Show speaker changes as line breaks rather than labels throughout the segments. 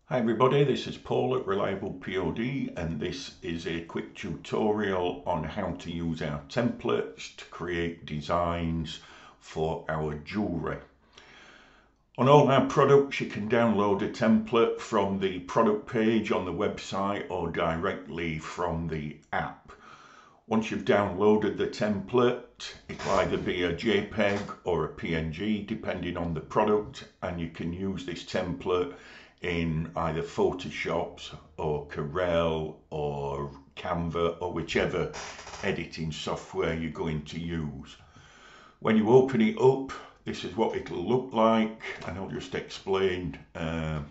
Hi everybody, this is Paul at Reliable POD, and this is a quick tutorial on how to use our templates to create designs for our jewellery. On all our products you can download a template from the product page on the website or directly from the app. Once you've downloaded the template, it'll either be a JPEG or a PNG depending on the product, and you can use this template in either Photoshop or Corel or Canva or whichever editing software you're going to use. When you open it up, this is what it'll look like, and I'll just explain the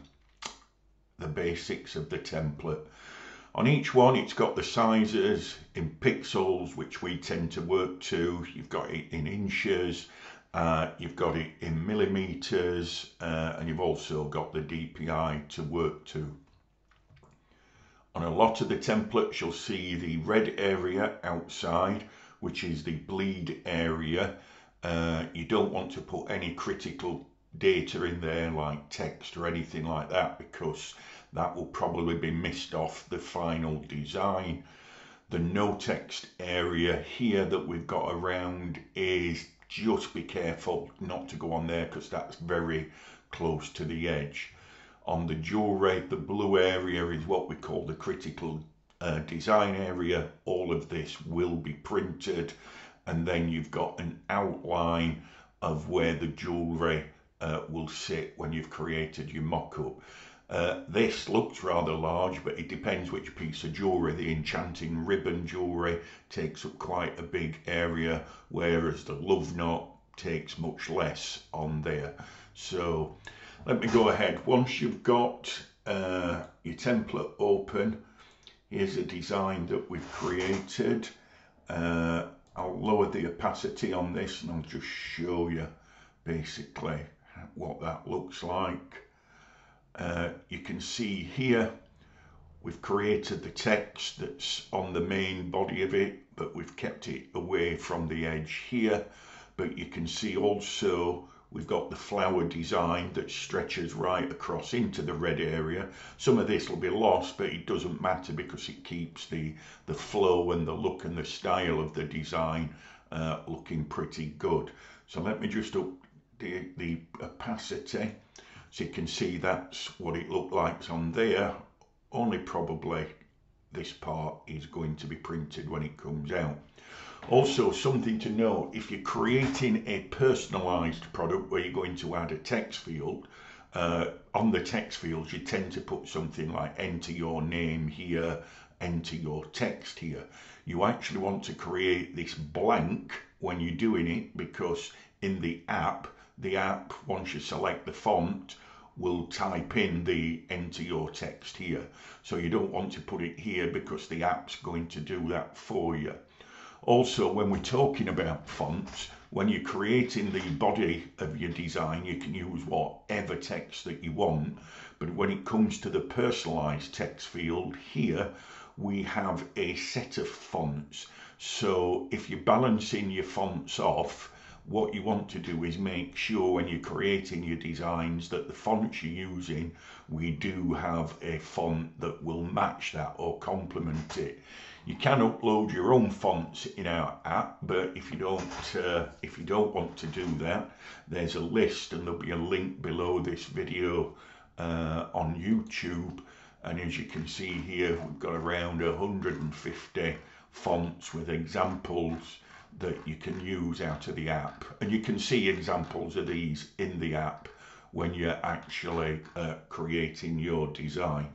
basics of the template. On each one it's got the sizes in pixels, which we tend to work to. You've got it in inches, you've got it in millimeters, and you've also got the DPI to work to. On a lot of the templates you'll see the red area outside, which is the bleed area. You don't want to put any critical data in there like text or anything like that, because that will probably be missed off the final design. The no text area here that we've got around is, just be careful not to go on there because that's very close to the edge. On the jewellery, the blue area is what we call the critical design area. All of this will be printed, and then you've got an outline of where the jewellery will sit when you've created your mock-up. This looks rather large, but it depends which piece of jewellery. The enchanting ribbon jewellery takes up quite a big area, whereas the love knot takes much less on there. So let me go ahead. Once you've got your template open, here's a design that we've created. I'll lower the opacity on this and I'll just show you basically what that looks like. You can see here we've created the text that's on the main body of it, but we've kept it away from the edge here. But you can see also we've got the flower design that stretches right across into the red area. Some of this will be lost, but it doesn't matter because it keeps the flow and the look and the style of the design looking pretty good. So let me just up the opacity. So you can see that's what it looked like on there, only probably this part is going to be printed when it comes out. Also, something to note, if you're creating a personalised product where you're going to add a text field, on the text fields you tend to put something like enter your name here, enter your text here. You actually want to create this blank when you're doing it, because in the app, once you select the font, will type in the enter your text here. So you don't want to put it here because the app's going to do that for you. Also, when we're talking about fonts, when you're creating the body of your design, you can use whatever text that you want. But when it comes to the personalized text field here, we have a set of fonts. So if you're balancing your fonts off, what you want to do is make sure when you're creating your designs that the fonts you're using, we do have a font that will match that or complement it. You can upload your own fonts in our app, but if you don't want to do that, there's a list and there'll be a link below this video on YouTube. And as you can see here, we've got around 150 fonts with examples that you can use out of the app, and you can see examples of these in the app when you're actually creating your design.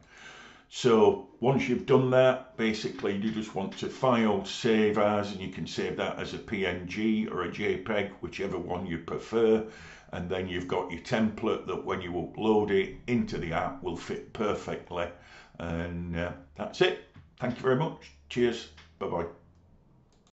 So once you've done that, basically you just want to file, save as, and you can save that as a PNG or a JPEG, whichever one you prefer, and then you've got your template that when you upload it into the app will fit perfectly. And that's it. Thank you very much. Cheers. Bye bye.